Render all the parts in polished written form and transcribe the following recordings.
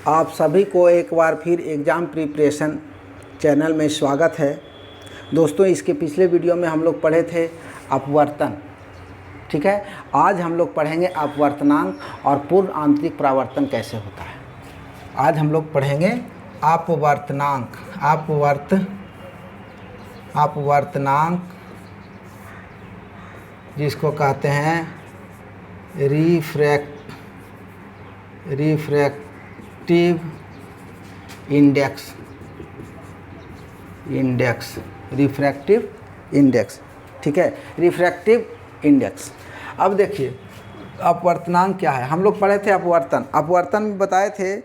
आप सभी को एक बार फिर एग्ज़ाम प्रिपरेशन चैनल में स्वागत है। दोस्तों, इसके पिछले वीडियो में हम लोग पढ़े थे अपवर्तन, ठीक है। आज हम लोग पढ़ेंगे अपवर्तनांक और पूर्ण आंतरिक परावर्तन कैसे होता है। आज हम लोग पढ़ेंगे अपवर्तनांक, अपवर्तनांक जिसको कहते हैं रिफ्रैक्टिव रिफ्रैक्टिव इंडेक्स, ठीक है, रिफ्रैक्टिव इंडेक्स। अब देखिए अपवर्तनांक क्या है। हम लोग पढ़े थे अपवर्तन में बताए थे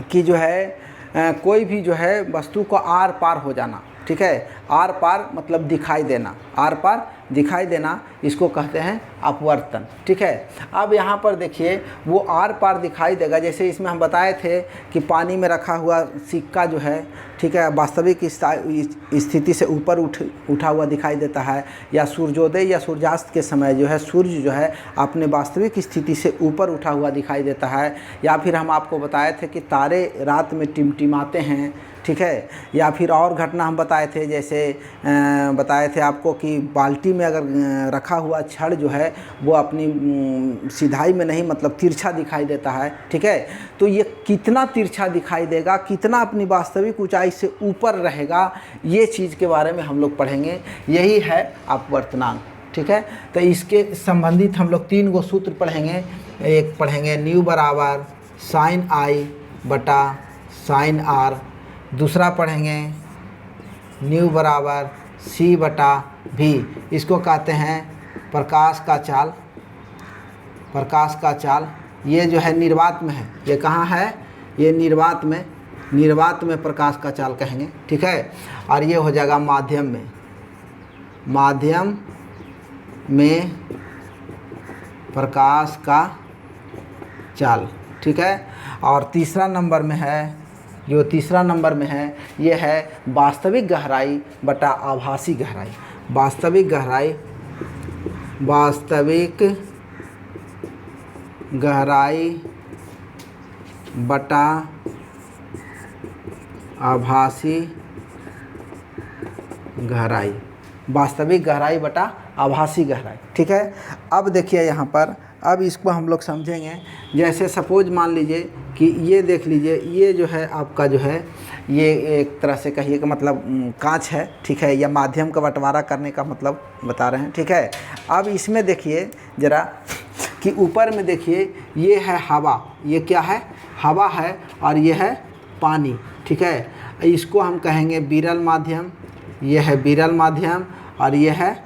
कि जो है कोई भी जो है वस्तु को आर पार हो जाना, ठीक है। आर पार मतलब दिखाई देना, आर पार दिखाई देना, इसको कहते हैं अपवर्तन, ठीक है। अब यहाँ पर देखिए वो आर पार दिखाई देगा। जैसे इसमें हम बताए थे कि पानी में रखा हुआ सिक्का जो है, ठीक है, वास्तविक स्थिति से ऊपर उठा हुआ दिखाई देता है, या सूर्योदय या सूर्यास्त के समय जो है सूर्य जो है अपने वास्तविक स्थिति से ऊपर उठा हुआ दिखाई देता है। या फिर हम आपको बताए थे कि तारे रात में टिमटिमाते हैं, ठीक है। या फिर और घटना हम बताए थे, जैसे बताए थे आपको कि बाल्टी में अगर रखा हुआ छड़ जो है वो अपनी सीधाई में नहीं मतलब तिरछा दिखाई देता है, ठीक है। तो ये कितना तिरछा दिखाई देगा, कितना अपनी वास्तविक ऊंचाई से ऊपर रहेगा, ये चीज़ के बारे में हम लोग पढ़ेंगे। यही है अपवर्तनांक, ठीक है। तो इसके संबंधित हम लोग 3 गो सूत्र पढ़ेंगे। एक पढ़ेंगे न्यू बराबर साइन आई बटा साइन आर, दूसरा पढ़ेंगे न्यू बराबर सी बटा भी, इसको कहते हैं प्रकाश का चाल। प्रकाश का चाल ये जो है निर्वात में है, ये कहाँ है, ये निर्वात में प्रकाश का चाल कहेंगे, ठीक है। और ये हो जाएगा माध्यम में प्रकाश का चाल, ठीक है। और तीसरा नंबर में है, जो तीसरा नंबर में है ये है वास्तविक गहराई बटा आभासी गहराई। वास्तविक गहराई बटा आभासी गहराई, वास्तविक गहराई बटा आभासी गहराई, ठीक है। अब देखिए यहाँ पर, अब इसको हम लोग समझेंगे। जैसे सपोज मान लीजिए कि ये देख लीजिए, ये जो है आपका जो है ये एक तरह से कहिए कि मतलब कांच है, ठीक है, या माध्यम का बंटवारा करने का मतलब बता रहे हैं, ठीक है। अब इसमें देखिए ज़रा कि ऊपर में देखिए ये है हवा, ये क्या है, हवा है, और ये है पानी, ठीक है। इसको हम कहेंगे विरल माध्यम, ये है विरल माध्यम, और ये है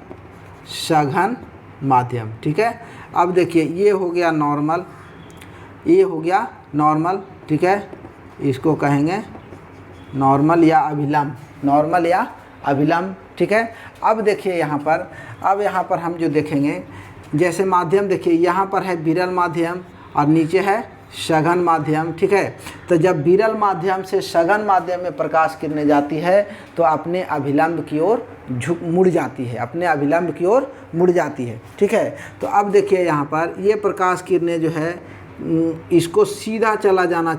सघन माध्यम, ठीक है। अब देखिए ये हो गया नॉर्मल, ये हो गया नॉर्मल, ठीक है, इसको कहेंगे नॉर्मल या अभिलंब, ठीक है। अब देखिए यहाँ पर, अब यहाँ पर हम जो देखेंगे, जैसे माध्यम देखिए यहाँ पर है विरल माध्यम और नीचे है सघन माध्यम, ठीक है। तो जब विरल माध्यम से सघन माध्यम में प्रकाश किरणें जाती है तो अपने अभिलंब की ओर मुड़ जाती है, अपने अभिलंब की ओर मुड़ जाती है, ठीक है। तो अब देखिए यहाँ पर ये प्रकाश किरणें जो है इसको सीधा चला जाना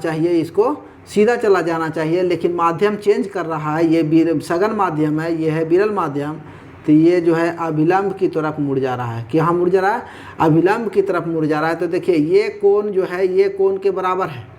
चाहिए, लेकिन माध्यम चेंज कर रहा है। ये सघन माध्यम है, ये है विरल माध्यम, तो ये जो है अभिलंब की तरफ मुड़ जा रहा है। क्या मुड़ जा रहा है, अभिलंब की तरफ मुड़ जा रहा है। तो देखिए ये कोण जो है ये कोण के बराबर है,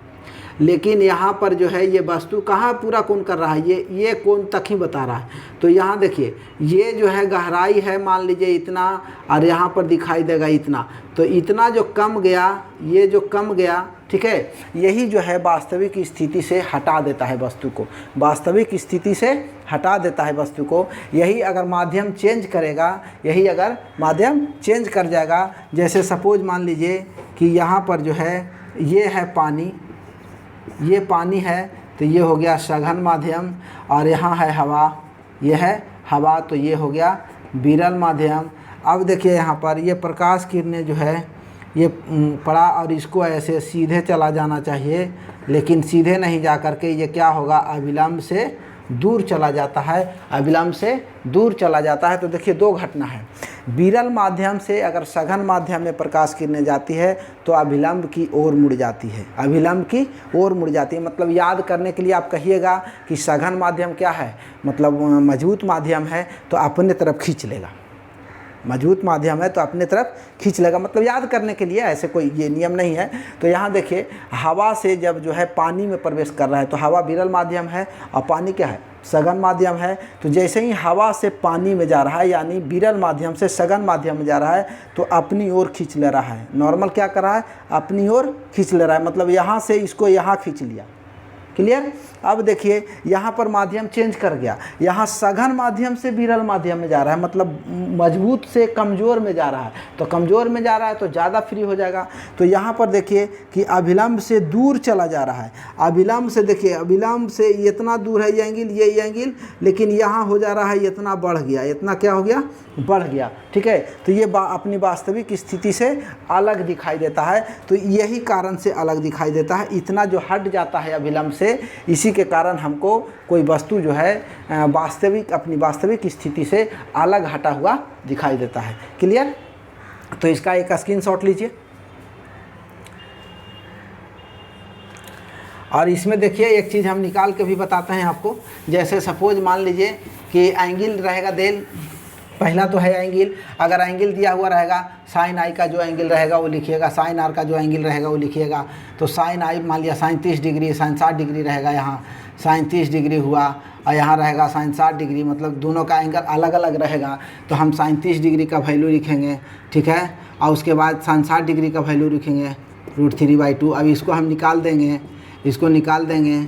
लेकिन यहाँ पर जो है ये वस्तु कहाँ पूरा कोण कर रहा है, ये कोण तक ही बता रहा है। तो यहाँ देखिए ये जो है गहराई है, मान लीजिए इतना, और यहाँ पर दिखाई देगा इतना, तो इतना जो कम गया, ये जो कम गया, ठीक है, यही जो है वास्तविक स्थिति से हटा देता है वस्तु को, वास्तविक स्थिति से हटा देता है वस्तु को। यही अगर माध्यम चेंज करेगा, यही अगर माध्यम चेंज कर जाएगा, जैसे सपोज मान लीजिए कि यहाँ पर जो है ये है पानी, ये पानी है, तो ये हो गया सघन माध्यम, और यहाँ है हवा, ये है हवा, तो ये हो गया विरल माध्यम। अब देखिए यहाँ पर ये प्रकाश किरणें जो है ये पड़ा, और इसको ऐसे सीधे चला जाना चाहिए, लेकिन सीधे नहीं जा कर के ये क्या होगा, अभिलंब से दूर चला जाता है, अभिलंब से दूर चला जाता है। तो देखिए 2 घटना है, विरल माध्यम से अगर सघन माध्यम में प्रकाश किरणें जाती है तो अभिलंब की ओर मुड़ जाती है, अभिलंब की ओर मुड़ जाती है। मतलब याद करने के लिए आप कहिएगा कि सघन माध्यम क्या है, मतलब मजबूत माध्यम है तो अपने तरफ खींच लेगा, मजबूत माध्यम है तो अपने तरफ खींच लेगा, मतलब याद करने के लिए, ऐसे कोई ये नियम नहीं है। तो यहाँ देखिए हवा से जब जो है पानी में प्रवेश कर रहा है तो हवा विरल माध्यम है और पानी क्या है, सघन माध्यम है। तो जैसे ही हवा से पानी में जा रहा है यानी विरल माध्यम से सघन माध्यम में जा रहा है तो अपनी ओर खींच ले रहा है, नॉर्मल क्या कर रहा है, अपनी ओर खींच ले रहा है, मतलब यहाँ से इसको यहाँ खींच लिया। क्लियर। अब देखिए यहाँ पर माध्यम चेंज कर गया, यहाँ सघन माध्यम से विरल माध्यम में जा रहा है, मतलब मजबूत से कमज़ोर में जा रहा है, तो कमज़ोर में जा रहा है तो ज़्यादा फ्री हो जाएगा। तो यहाँ पर देखिए कि अभिलंब से दूर चला जा रहा है, अभिलंब से देखिए, अभिलंब से इतना दूर है ये एंगल, लेकिन यहाँ हो जा रहा है इतना बढ़ गया, इतना क्या हो गया, बढ़ गया। ठीक है, तो ये अपनी वास्तविक स्थिति से अलग दिखाई देता है। तो यही कारण से अलग दिखाई देता है, इतना जो हट जाता है अभिलंब से, इसी के कारण हमको कोई वस्तु जो है वास्तविक, अपनी वास्तविक स्थिति से अलग हटा हुआ दिखाई देता है। क्लियर। तो इसका एक स्क्रीनशॉट लीजिए। और इसमें देखिए एक चीज़ हम निकाल के भी बताते हैं आपको। जैसे सपोज मान लीजिए कि एंगल रहेगा देल, पहला तो है एंगल, अगर एंगल दिया हुआ रहेगा साइन आई का जो एंगल रहेगा वो लिखिएगा, साइन आर का जो एंगल रहेगा वो लिखिएगा। तो साइन आई मान लिया साइन 30 डिग्री, साइन 60 डिग्री रहेगा, यहाँ साइन 30 डिग्री हुआ और यहाँ रहेगा साइन 60 डिग्री, मतलब दोनों का एंगल अलग अलग रहेगा। तो हम साइन 30 डिग्री का वैल्यू लिखेंगे, ठीक है, और उसके बाद साइन 60 डिग्री का वैल्यू लिखेंगे √3/2। अब इसको हम निकाल देंगे, इसको निकाल देंगे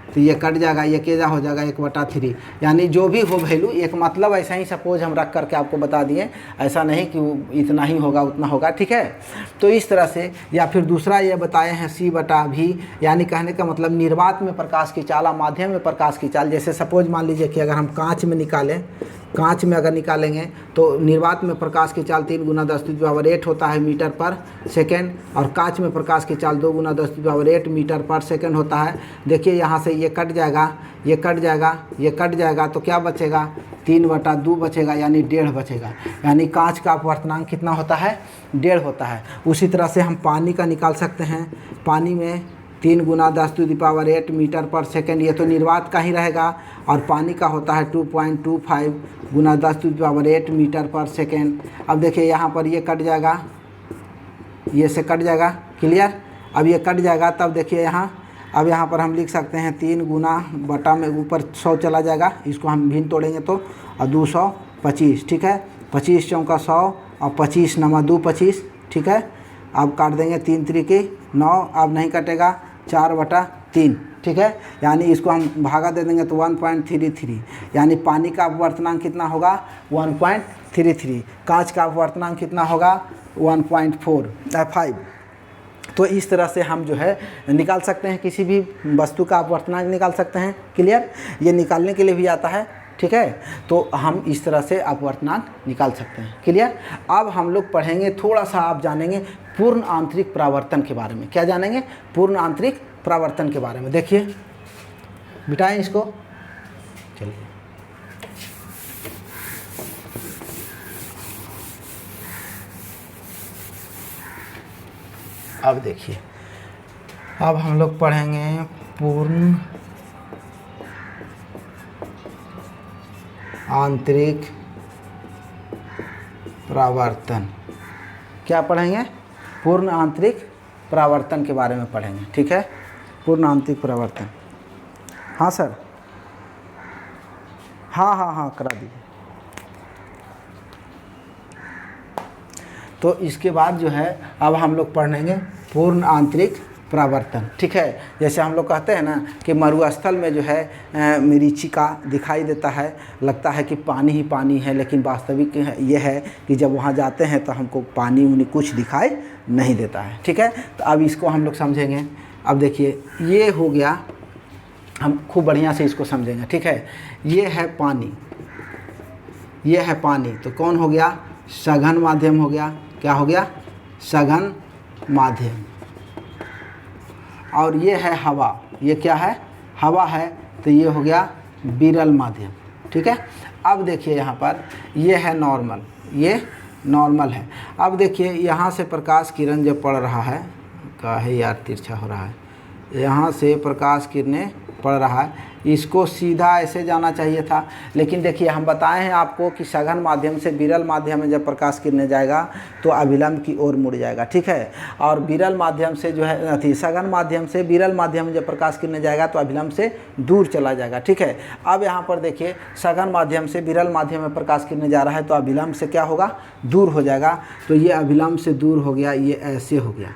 तो ये कट जाएगा, ये केजा हो जाएगा 1/3, यानी जो भी हो वैल्यू, एक मतलब ऐसा ही सपोज हम रख करके आपको बता दिए, ऐसा नहीं कि इतना ही होगा उतना होगा। ठीक है, तो इस तरह से, या फिर दूसरा ये बताए हैं C/V, यानी कहने का मतलब निर्वात में प्रकाश की चाल, माध्यम में प्रकाश की चाल। जैसे सपोज मान लीजिए कि अगर हम कांच में निकालें, कांच में अगर निकालेंगे तो निर्वात में प्रकाश की चाल 3 × 10⁸ होता है मीटर पर सेकेंड, और कांच में प्रकाश की चाल 2 × 10⁸ मीटर पर सेकेंड होता है। देखिए यहाँ से ये कट जाएगा, ये कट जाएगा, ये कट जाएगा, तो क्या बचेगा, 3/2 बचेगा, यानी 1.5 बचेगा। यानी कांच का अपवर्तनांक कितना होता है, 1.5 होता है। उसी तरह से हम पानी का निकाल सकते हैं, पानी में 3 × 10⁸ मीटर पर सेकेंड, ये तो निर्वात का ही रहेगा, और पानी का होता है 2.25 × 10⁸ मीटर पर सेकेंड। अब देखिए यहाँ पर ये कट जाएगा, ये से कट जाएगा। क्लियर। अब ये कट जाएगा, तब देखिए यहाँ, अब यहाँ पर हम लिख सकते हैं 3 × बटा में ऊपर 100 चला जाएगा, इसको हम भिन्न तोड़ेंगे तो, और 225, ठीक है, 25 × 100 और 25 × 2 25, ठीक है। अब काट देंगे 3 × 9, अब नहीं कटेगा, 4/3, ठीक है, यानी इसको हम भागा दे देंगे तो 1.33, यानी पानी का अपवर्तनांक कितना होगा, 1.33। कांच का अपवर्तनांक कितना होगा, 1.45। तो इस तरह से हम जो है निकाल सकते हैं, किसी भी वस्तु का अपवर्तनांक निकाल सकते हैं। क्लियर। ये निकालने के लिए भी आता है, ठीक है, तो हम इस तरह से अपवर्तनांक निकाल सकते हैं। क्लियर। अब हम लोग पढ़ेंगे, थोड़ा सा आप जानेंगे पूर्ण आंतरिक परावर्तन के बारे में। क्या जानेंगे, पूर्ण आंतरिक परावर्तन के बारे में। देखिए बिठाएं इसको, चलिए। अब देखिए, अब हम लोग पढ़ेंगे पूर्ण आंतरिक परावर्तन। क्या पढ़ेंगे, पूर्ण आंतरिक परावर्तन के बारे में पढ़ेंगे। ठीक है, पूर्ण आंतरिक परावर्तन। हाँ सर, हाँ करा दीजिए। तो इसके बाद जो है अब हम लोग पढ़ेंगे पूर्ण आंतरिक परावर्तन। ठीक है, जैसे हम लोग कहते हैं ना कि मरुस्थल में जो है मरीचिका दिखाई देता है, लगता है कि पानी ही पानी है, लेकिन वास्तविक ये है कि जब वहाँ जाते हैं तो हमको पानी उन्हें कुछ दिखाई नहीं देता है। ठीक है, तो अब इसको हम लोग समझेंगे। अब देखिए ये हो गया, हम खूब बढ़िया से इसको समझेंगे। ठीक है, ये है पानी, ये है पानी, तो कौन हो गया, सघन माध्यम हो गया। क्या हो गया, सघन माध्यम। और ये है हवा, ये क्या है, हवा है, तो ये हो गया विरल माध्यम। ठीक है, अब देखिए यहाँ पर ये है नॉर्मल, ये नॉर्मल है। अब देखिए यहाँ से प्रकाश किरण जब पड़ रहा है, काहे यार तिरछा हो रहा है, यहाँ से प्रकाश किरणें पड़ रहा है, इसको सीधा ऐसे जाना चाहिए था, लेकिन देखिए हम बताए हैं आपको कि सघन माध्यम से विरल माध्यम में जब प्रकाश किरणें जाएगा तो अभिलंब की ओर मुड़ जाएगा, ठीक है। और विरल माध्यम से जो है सघन माध्यम से विरल माध्यम में जब प्रकाश किरणें जाएगा तो अभिलंब से दूर चला जाएगा, ठीक है। अब यहाँ पर देखिए सघन माध्यम से विरल माध्यम में प्रकाश किरणें जा रहा है तो अभिलंब से क्या होगा, दूर हो जाएगा। तो ये अभिलंब से दूर हो गया, ये ऐसे हो गया,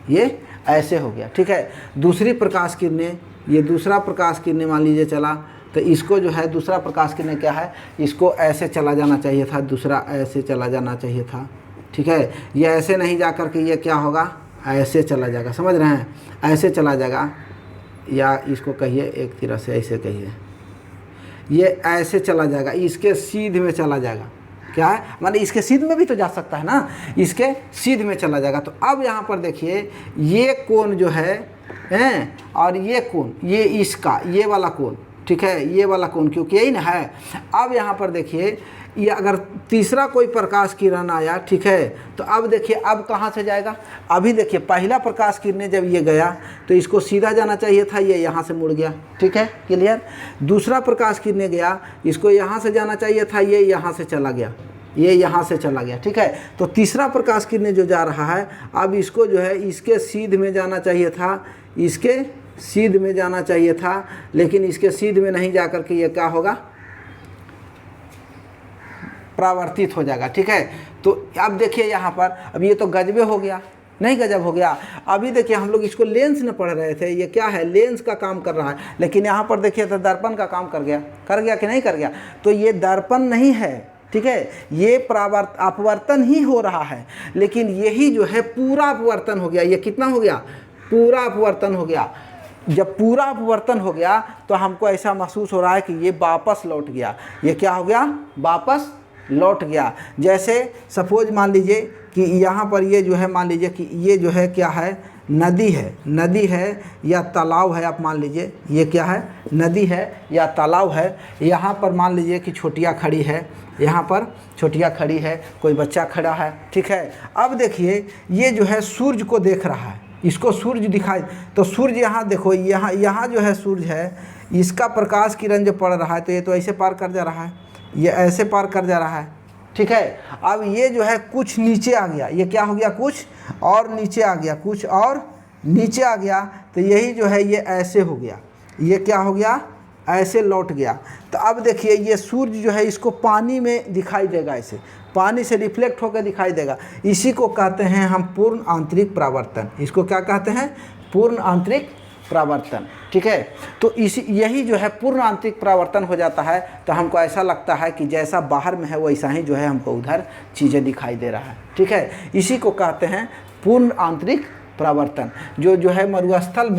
ये ऐसे हो गया, ठीक है। दूसरी प्रकाश किरणें, ये दूसरा प्रकाश किरणें मान लीजिए चला, तो इसको जो है दूसरा प्रकाश किरणें क्या है, इसको ऐसे चला जाना चाहिए था, दूसरा ऐसे चला जाना चाहिए था, ठीक है। ये ऐसे नहीं जा कर के ये क्या होगा, ऐसे चला जाएगा, समझ रहे हैं, ऐसे चला जाएगा, या इसको कहिए एक तरह से ऐसे कहिए, ये ऐसे चला जाएगा, इसके सीध में चला जाएगा, क्या है माने इसके सीध में भी तो जा सकता है ना, इसके सीध में चला जाएगा। तो अब यहाँ पर देखिए ये कोण जो है और ये कोण, ये इसका ये वाला कोण, ठीक है, ये वाला कोण, क्योंकि यही ना है। अब यहाँ पर देखिए ये अगर तीसरा कोई प्रकाश किरण आया, ठीक है, तो अब देखिए अब कहाँ से जाएगा, अभी देखिए पहला प्रकाश किरण जब ये गया तो इसको सीधा जाना चाहिए था, ये यहाँ से मुड़ गया, ठीक है, क्लियर। दूसरा प्रकाश किरण गया, इसको यहाँ से जाना चाहिए था, ये यहाँ से चला गया, ये यहाँ से चला गया, ठीक है। तो तीसरा प्रकाश किरण जो जा रहा है, अब इसको जो है इसके सीध में जाना चाहिए था, इसके सीध में जाना चाहिए था, लेकिन इसके सीध में नहीं जा कर के ये क्या होगा, परावर्तित हो जाएगा, ठीक है। तो अब देखिए यहाँ पर, अब ये तो गजबे हो गया, नहीं गजब हो गया। अभी देखिए हम लोग इसको लेंस में पढ़ रहे थे, ये क्या है, लेंस का काम कर रहा है, लेकिन यहाँ पर देखिए तो दर्पण का काम कर गया कि नहीं कर गया। तो ये दर्पण नहीं है, ठीक है, ये अपवर्तन ही हो रहा है, लेकिन यही जो है पूरा अपवर्तन हो गया। ये कितना हो गया, पूरा अपवर्तन हो गया। जब पूरा अपवर्तन हो गया तो हमको ऐसा महसूस हो रहा है कि ये वापस लौट गया, ये क्या हो गया, वापस लौट गया। जैसे सपोज मान लीजिए कि यहाँ पर ये जो है, मान लीजिए कि ये जो है क्या है, नदी है या तालाब है, आप मान लीजिए ये क्या है, नदी है या तालाब है। यहाँ पर मान लीजिए कि छोटिया खड़ी है, यहाँ पर छोटिया खड़ी है, कोई बच्चा खड़ा है, ठीक है। अब देखिए ये जो है सूर्य को देख रहा है, इसको सूर्य दिखाई, तो सूर्य यहाँ देखो, यहाँ जो है सूर्य है, इसका प्रकाश किरण जो पड़ रहा है तो ये तो ऐसे पार कर जा रहा है, ये ऐसे पार कर जा रहा है, ठीक है। अब ये जो है कुछ नीचे आ गया, ये क्या हो गया, कुछ और नीचे आ गया, कुछ और नीचे आ गया, तो यही जो है ये ऐसे हो गया, ये क्या हो गया, ऐसे लौट गया। तो अब देखिए ये सूर्य जो है इसको पानी में दिखाई देगा, ऐसे पानी से रिफ्लेक्ट होकर दिखाई देगा। इसी को कहते हैं हम पूर्ण आंतरिक परावर्तन। इसको क्या कहते हैं, पूर्ण आंतरिक परावर्तन, ठीक है। तो यही जो है पूर्ण आंतरिक परावर्तन हो जाता है, तो हमको ऐसा लगता है कि जैसा बाहर में है वैसा ही जो है हमको उधर चीज़ें दिखाई दे रहा है, ठीक है। इसी को कहते हैं पूर्ण आंतरिक परावर्तन। जो है मरुस्थल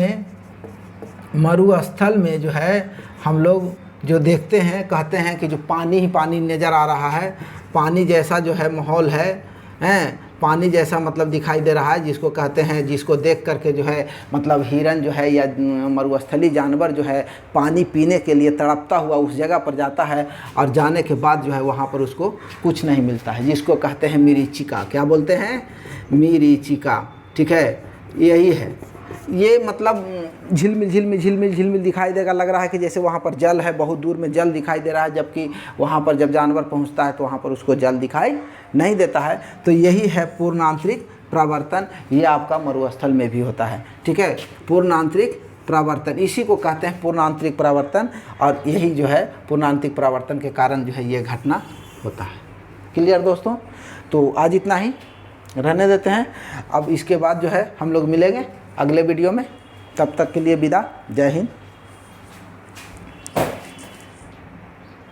में जो है हम लोग जो देखते हैं, कहते हैं कि जो पानी ही पानी नज़र आ रहा है, पानी जैसा जो है माहौल है, पानी जैसा मतलब दिखाई दे रहा है, जिसको कहते हैं, जिसको देख करके जो है मतलब हिरन जो है या मरुस्थली जानवर जो है पानी पीने के लिए तड़पता हुआ उस जगह पर जाता है, और जाने के बाद जो है वहाँ पर उसको कुछ नहीं मिलता है, जिसको कहते हैं मिरीचिका। क्या बोलते हैं, मिरीचिका, ठीक है। यही है, ये मतलब झिलमिल दिखाई देगा, लग रहा है कि जैसे वहाँ पर जल है, बहुत दूर में जल दिखाई दे रहा है, जबकि वहाँ पर जब जानवर पहुँचता है तो वहाँ पर उसको जल दिखाई नहीं देता है। तो यही है पूर्ण आंतरिक परावर्तन, ये आपका मरुस्थल में भी होता है, ठीक है। पूर्ण आंतरिक परावर्तन, इसी को कहते हैं पूर्ण आंतरिक परावर्तन, और यही जो है पूर्ण आंतरिक परावर्तन के कारण जो है ये घटना होता है। क्लियर दोस्तों, तो आज इतना ही रहने देते हैं। अब इसके बाद जो है हम लोग मिलेंगे अगले वीडियो में, तब तक के लिए विदा, जय हिंद।